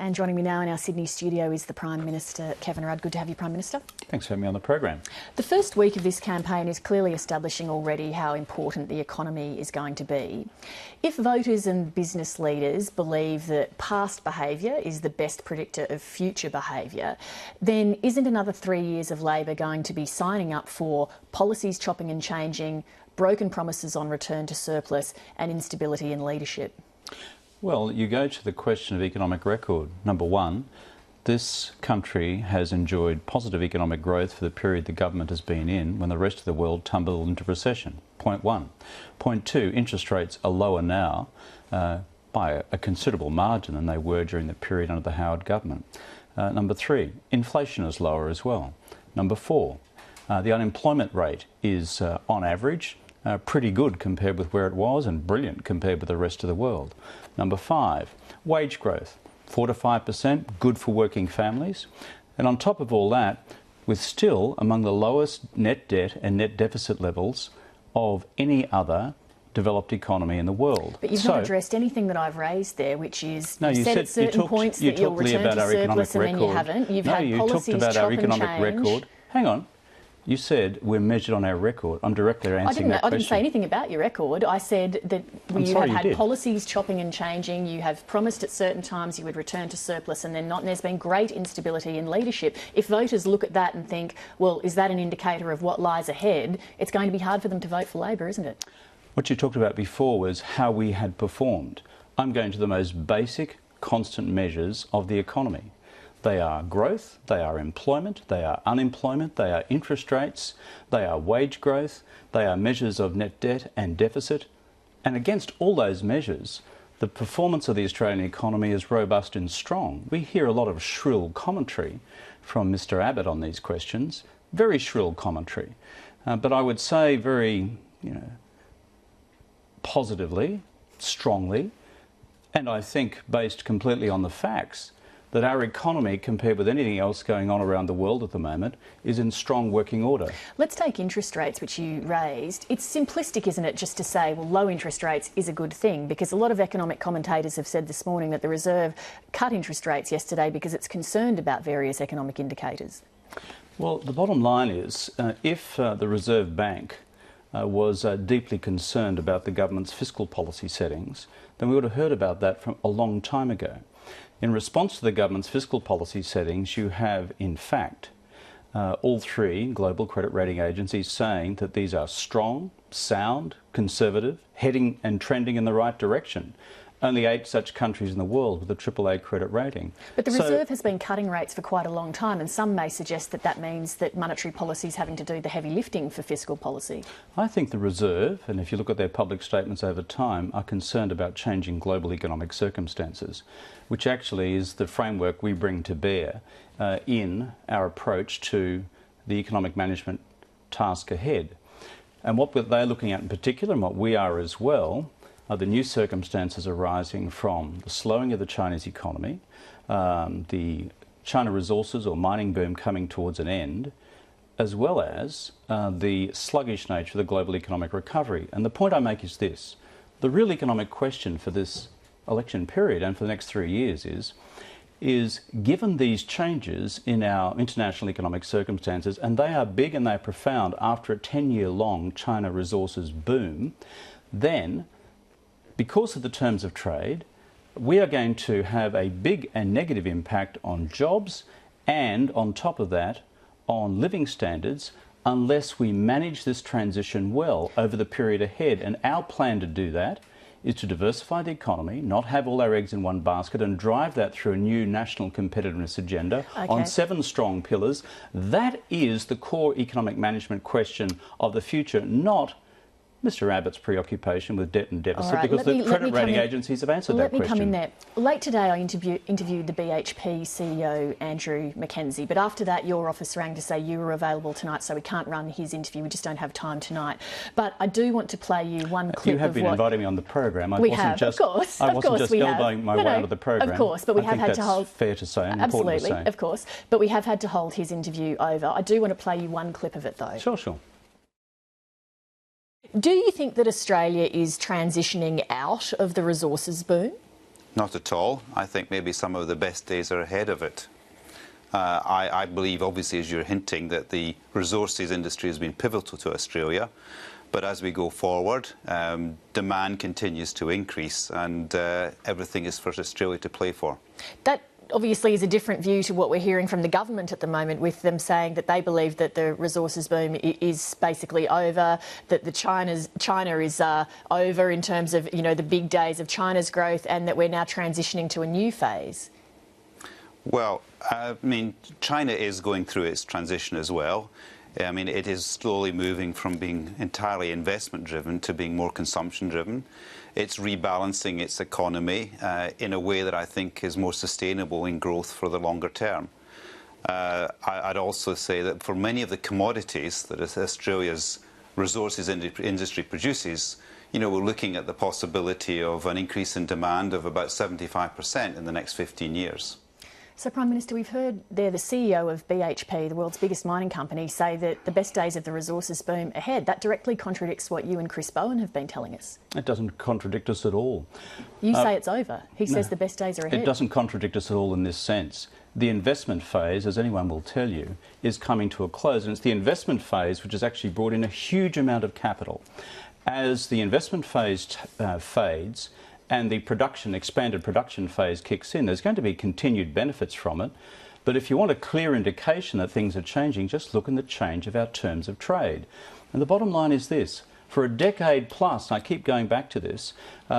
And joining me now in our Sydney studio is the Prime Minister, Kevin Rudd. Good to have you, Prime Minister. Thanks for having me on the program. The first week of this campaign is clearly establishing already how important the economy is going to be. If voters and business leaders believe that past behaviour is the best predictor of future behaviour, then isn't another 3 years of Labor going to be signing up for policies chopping and changing, broken promises on return to surplus and instability in leadership? Well, you go to the question of economic record. Number one, this country has enjoyed positive economic growth for the period the government has been in when the rest of the world tumbled into recession. Point one. Point two, interest rates are lower now by a considerable margin than they were during the period under the Howard government. Number three, inflation is lower as well. Number four, the unemployment rate is on average pretty good compared with where it was and brilliant compared with the rest of the world. Number five, wage growth, 4 to 5%, good for working families. And on top of all that, with still among the lowest net debt and net deficit levels of any other developed economy in the world. But you've not addressed anything that I've raised there, which is, no, you said at certain points that you'll return to surplus and then you haven't. You've had policies talked about our chop and economic change. record. Hang on. You said we're measured on our record. I'm directly answering that question. I didn't say anything about your record. I said that you have had policies chopping and changing. You have promised at certain times you would return to surplus and then not. And there's been great instability in leadership. If voters look at that and think, well, is that an indicator of what lies ahead? It's going to be hard for them to vote for Labor, isn't it? What you talked about before was how we had performed. I'm going to the most basic, constant measures of the economy. They are growth, they are employment, they are unemployment, they are interest rates, they are wage growth, they are measures of net debt and deficit. And against all those measures, the performance of the Australian economy is robust and strong. We hear a lot of shrill commentary from Mr Abbott on these questions, very shrill commentary. But I would say very, positively, strongly, and I think based completely on the facts, that our economy, compared with anything else going on around the world at the moment, is in strong working order. Let's take interest rates, which you raised. It's simplistic, isn't it, just to say, well, low interest rates is a good thing, because a lot of economic commentators have said this morning that the Reserve cut interest rates yesterday because it's concerned about various economic indicators. Well, the bottom line is, if the Reserve Bank was deeply concerned about the government's fiscal policy settings, then we would have heard about that from a long time ago. In response to the government's fiscal policy settings, you have, in fact, all three global credit rating agencies saying that these are strong, sound, conservative, heading and trending in the right direction. Only 8 such countries in the world with a AAA credit rating. But the Reserve has been cutting rates for quite a long time, and some may suggest that that means that monetary policy is having to do the heavy lifting for fiscal policy. I think the Reserve, and if you look at their public statements over time, are concerned about changing global economic circumstances, which actually is the framework we bring to bear in our approach to the economic management task ahead. And what they're looking at in particular, and what we are as well, are the new circumstances arising from the slowing of the Chinese economy, the China resources or mining boom coming towards an end, as well as the sluggish nature of the global economic recovery. And the point I make is this: the real economic question for this election period and for the next 3 years is given these changes in our international economic circumstances, and they are big and they are profound after a 10-year-long China resources boom, then because of the terms of trade, we are going to have a big and negative impact on jobs and, on top of that, on living standards unless we manage this transition well over the period ahead. And our plan to do that is to diversify the economy, not have all our eggs in one basket, and drive that through a new national competitiveness agenda on 7 strong pillars. That is the core economic management question of the future, not Mr Abbott's preoccupation with debt and deficit, because the credit rating agencies have answered that question. Let me come in there. Late today I interviewed the BHP CEO, Andrew Mackenzie, but after that your office rang to say you were available tonight, so we can't run his interview. We just don't have time tonight. But I do want to play you one clip. You have been inviting me on the program. We have, of course. I wasn't just elbowing my way out of the program. Of course, but we have had to hold... fair to say and absolutely, important to say. Of course. But we have had to hold his interview over. I do want to play you one clip of it, though. Sure. Do you think that Australia is transitioning out of the resources boom? Not at all. I think maybe some of the best days are ahead of it. I believe, obviously, as you're hinting, that the resources industry has been pivotal to Australia. But as we go forward, demand continues to increase, and everything is for Australia to play for. That obviously is a different view to what we're hearing from the government at the moment, with them saying that they believe that the resources boom is basically over, that China is over in terms of, you know, the big days of China's growth, and that we're now transitioning to a new phase. Well, I mean, China is going through its transition as well. I mean, it is slowly moving from being entirely investment-driven to being more consumption-driven. It's rebalancing its economy in a way that I think is more sustainable in growth for the longer term. I'd also say that for many of the commodities that Australia's resources industry produces, you know, we're looking at the possibility of an increase in demand of about 75% in the next 15 years. So, Prime Minister, we've heard there the CEO of BHP, the world's biggest mining company, say that the best days of the resources boom ahead. That directly contradicts what you and Chris Bowen have been telling us. It doesn't contradict us at all. You say it's over. He says the best days are ahead. It doesn't contradict us at all in this sense. The investment phase, as anyone will tell you, is coming to a close, and it's the investment phase which has actually brought in a huge amount of capital. As the investment phase fades, and the expanded production phase kicks in, there's going to be continued benefits from it. But if you want a clear indication that things are changing, just look in the change of our terms of trade. And the bottom line is this. For a decade plus, and I keep going back to this,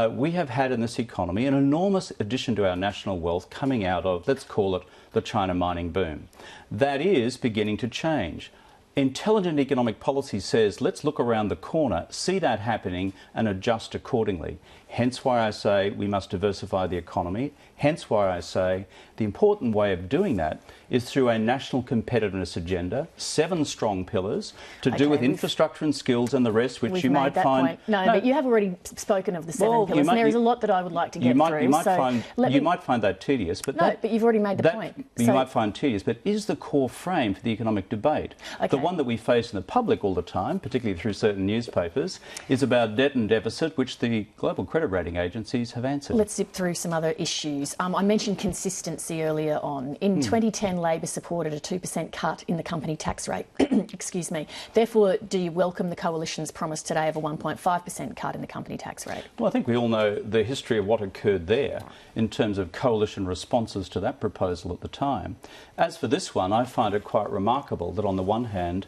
we have had in this economy an enormous addition to our national wealth coming out of, let's call it, the China mining boom. That is beginning to change. Intelligent economic policy says, let's look around the corner, see that happening and adjust accordingly. Hence why I say we must diversify the economy. Hence why I say the important way of doing that is through a national competitiveness agenda, 7 strong pillars, to do with infrastructure and skills and the rest, which you might find... No, but you have already spoken of the 7 pillars, and there is a lot that I would like to get through. You might find that tedious, but... No, but you've already made the point. You might find tedious, but is the core frame for the economic debate. Okay. The one that we face in the public all the time, particularly through certain newspapers, is about debt and deficit, which the global credit rating agencies have answered. Let's zip through some other issues. I mentioned consistency earlier on. In 2010, Labor supported a 2% cut in the company tax rate. Excuse me. Therefore, do you welcome the Coalition's promise today of a 1.5% cut in the company tax rate? Well, I think we all know the history of what occurred there in terms of coalition responses to that proposal at the time. As for this one, I find it quite remarkable that on the one hand,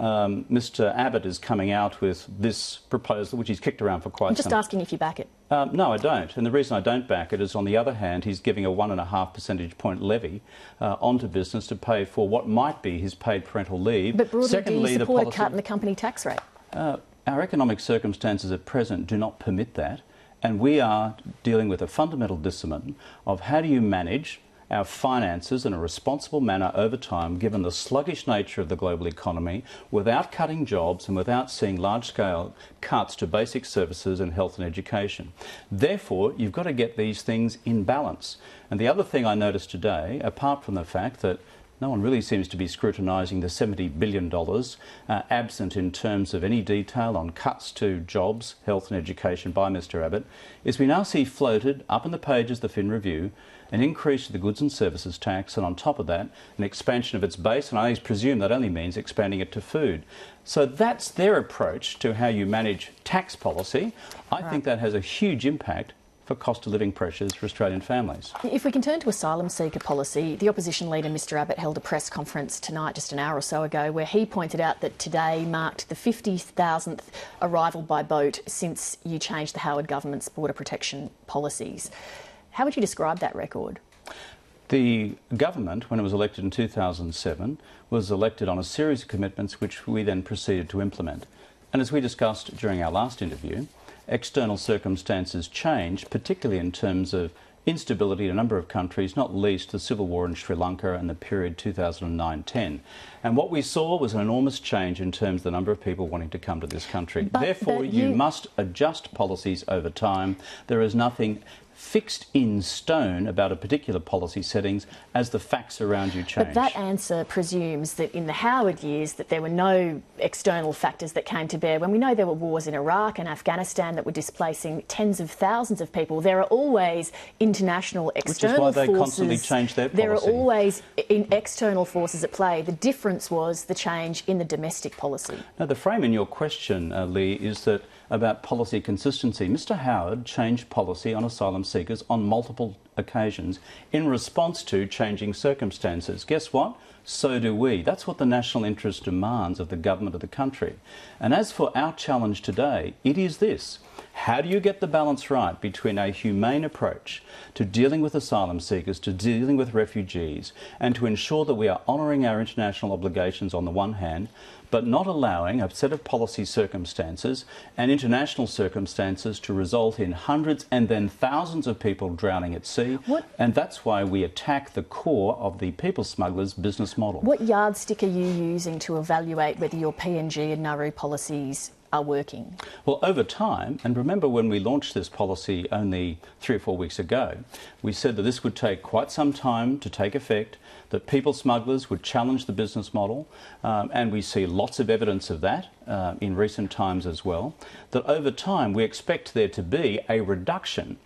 Mr Abbott is coming out with this proposal, which he's kicked around for quite some time. I'm just asking if you back it. No, I don't. And the reason I don't back it is, on the other hand, he's giving a 1.5 percentage point levy onto business to pay for what might be his paid parental leave. But broadly, do you support a cut in the company tax rate? Our economic circumstances at present do not permit that. And we are dealing with a fundamental discipline of how do you manage our finances in a responsible manner over time, given the sluggish nature of the global economy, without cutting jobs and without seeing large-scale cuts to basic services and health and education. Therefore, you've got to get these things in balance. And the other thing I noticed today, apart from the fact that no one really seems to be scrutinising the $70 billion absent in terms of any detail on cuts to jobs, health and education by Mr Abbott, is we now see floated up in the pages of the Fin Review an increase to the goods and services tax, and on top of that, an expansion of its base, and I presume that only means expanding it to food. So that's their approach to how you manage tax policy. I think that has a huge impact for cost of living pressures for Australian families. If we can turn to asylum seeker policy, the opposition leader Mr Abbott held a press conference tonight, just an hour or so ago, where he pointed out that today marked the 50,000th arrival by boat since you changed the Howard government's border protection policies. How would you describe that record? The government, when it was elected in 2007, was elected on a series of commitments which we then proceeded to implement. And as we discussed during our last interview, external circumstances changed, particularly in terms of instability in a number of countries, not least the civil war in Sri Lanka and the period 2009-10. And what we saw was an enormous change in terms of the number of people wanting to come to this country. Therefore, you must adjust policies over time. There is nothing fixed in stone about a particular policy settings as the facts around you change. But that answer presumes that in the Howard years that there were no external factors that came to bear. When we know there were wars in Iraq and Afghanistan that were displacing tens of thousands of people, there are always international external forces. Which is why they constantly change their policy. There are always external forces at play. The difference was the change in the domestic policy. Now, the frame in your question, Leigh, is that about policy consistency. Mr Howard changed policy on asylum seekers on multiple occasions in response to changing circumstances. Guess what? So do we. That's what the national interest demands of the government of the country. And as for our challenge today, it is this. How do you get the balance right between a humane approach to dealing with asylum seekers, to dealing with refugees, and to ensure that we are honouring our international obligations on the one hand, but not allowing a set of policy circumstances and international circumstances to result in hundreds and then thousands of people drowning at sea? And that's why we attack the core of the people smugglers' business model. What yardstick are you using to evaluate whether your PNG and Nauru policies are working? Well, over time, and remember when we launched this policy only 3 or 4 weeks ago, we said that this would take quite some time to take effect, that people smugglers would challenge the business model, and we see lots of evidence of that in recent times as well, that over time we expect there to be a reduction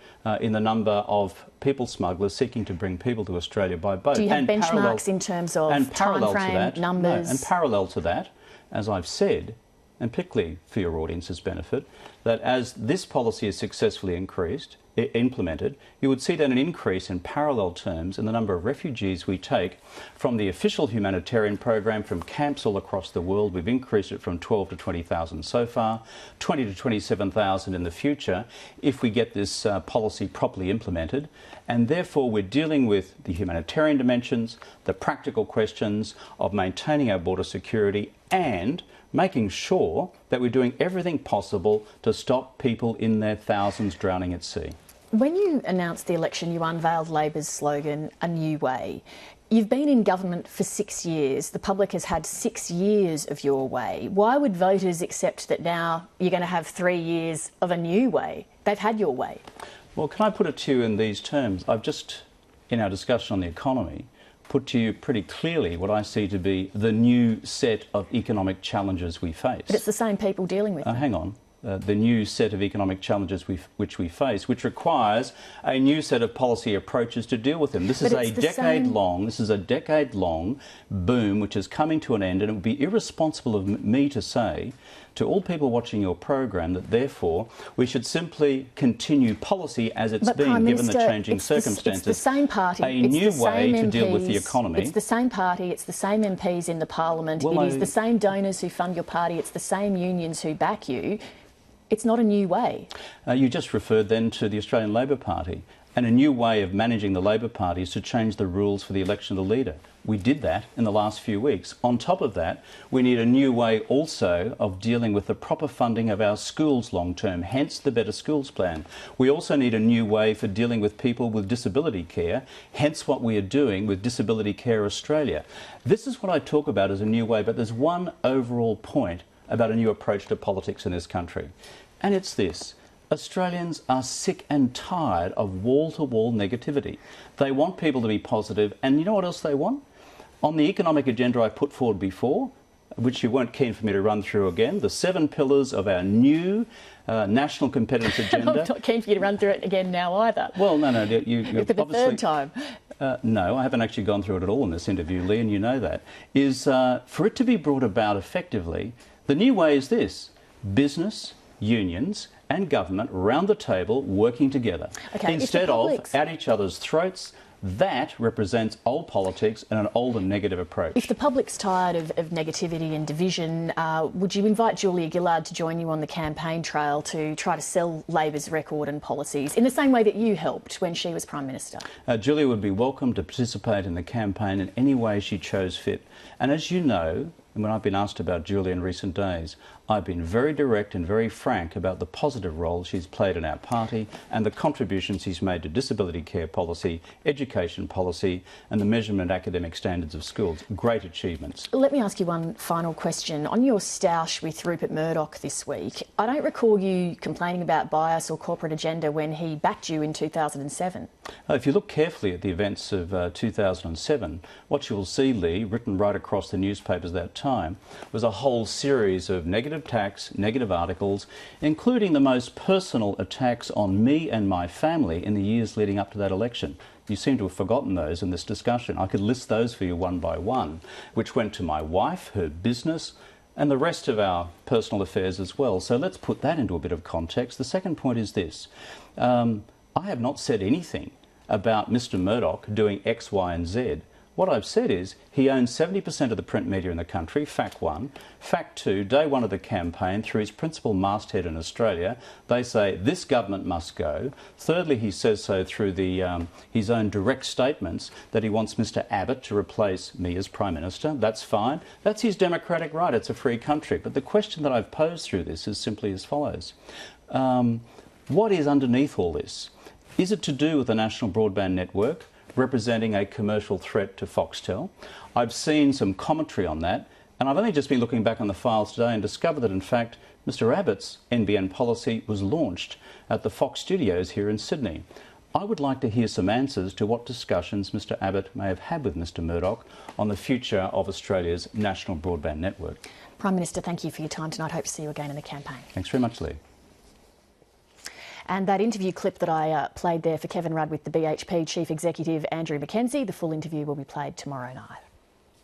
in the number of people smugglers seeking to bring people to Australia by boat. Do you have benchmarks in terms of time frame, numbers? No, and parallel to that, as I've said, and particularly for your audience's benefit, that as this policy is successfully implemented, you would see then an increase in parallel terms in the number of refugees we take from the official humanitarian program from camps all across the world. We've increased it from 12 to 20,000 so far, 20 to 27,000 in the future if we get this policy properly implemented. And therefore we're dealing with the humanitarian dimensions, the practical questions of maintaining our border security and making sure that we're doing everything possible to stop people in their thousands drowning at sea. When you announced the election, you unveiled Labor's slogan, A New Way. You've been in government for 6 years. The public has had 6 years of your way. Why would voters accept that now you're going to have 3 years of a new way? They've had your way. Well, can I put it to you in these terms? I've just, in our discussion on the economy, put to you pretty clearly what I see to be the new set of economic challenges we face. But it's the same people dealing with them. Hang on. The new set of economic challenges which we face, which requires a new set of policy approaches to deal with them. This is a decade-long boom which is coming to an end, and it would be irresponsible of me to say to all people watching your program that therefore we should simply continue policy as it's been given the changing circumstances. It's the same party. A new way to deal with the economy. It's the same party, it's the same MPs in the Parliament, it is the same donors who fund your party, it's the same unions who back you. It's not a new way. You just referred then to the Australian Labor Party, and a new way of managing the Labor Party is to change the rules for the election of the leader. We did that in the last few weeks. On top of that, we need a new way also of dealing with the proper funding of our schools long term, hence the Better Schools Plan. We also need a new way for dealing with people with disability care, hence what we are doing with Disability Care Australia. This is what I talk about as a new way, but there's one overall point about a new approach to politics in this country, and it's this. Australians are sick and tired of wall-to-wall negativity. They want people to be positive, and you know what else they want? On the economic agenda I put forward before, which you weren't keen for me to run through again, the 7 pillars of our new national competence agenda. I'm not keen for you to run through it again now either. Well, no, you for the third time. No, I haven't actually gone through it at all in this interview, Leigh, and you know that, is for it to be brought about effectively. The new way is this: business, unions and government round the table working together. Okay, instead of at each other's throats. That represents old politics and an old and negative approach. If the public's tired of negativity and division, would you invite Julia Gillard to join you on the campaign trail to try to sell Labor's record and policies in the same way that you helped when she was Prime Minister? Julia would be welcome to participate in the campaign in any way she chose fit. And as you know, and when I've been asked about Julia in recent days, I've been very direct and very frank about the positive role she's played in our party and the contributions she's made to disability care policy, education policy and the measurement academic standards of schools. Great achievements. Let me ask you one final question. On your stoush with Rupert Murdoch this week, I don't recall you complaining about bias or corporate agenda when he backed you in 2007. If you look carefully at the events of 2007, what you will see, Leigh, written right across the newspapers that time, was a whole series of negative attacks, negative articles, including the most personal attacks on me and my family in the years leading up to that election. You seem to have forgotten those in this discussion. I could list those for you one by one, which went to my wife, her business, and the rest of our personal affairs as well. So let's put that into a bit of context. The second point is this. I have not said anything about Mr. Murdoch doing X, Y and Z. What I've said is he owns 70% of the print media in the country, fact one. Fact two, day one of the campaign, through his principal masthead in Australia, they say this government must go. Thirdly, he says so through his own direct statements that he wants Mr. Abbott to replace me as Prime Minister. That's fine. That's his democratic right. It's a free country. But the question that I've posed through this is simply as follows. What is underneath all this? Is it to do with the National Broadband Network representing a commercial threat to Foxtel? I've seen some commentary on that, and I've only just been looking back on the files today and discovered that, in fact, Mr. Abbott's NBN policy was launched at the Fox studios here in Sydney. I would like to hear some answers to what discussions Mr. Abbott may have had with Mr. Murdoch on the future of Australia's national broadband network. Prime Minister, thank you for your time tonight. Hope to see you again in the campaign. Thanks very much, Leigh. And that interview clip that I played there for Kevin Rudd with the BHP Chief Executive Andrew Mackenzie, the full interview will be played tomorrow night.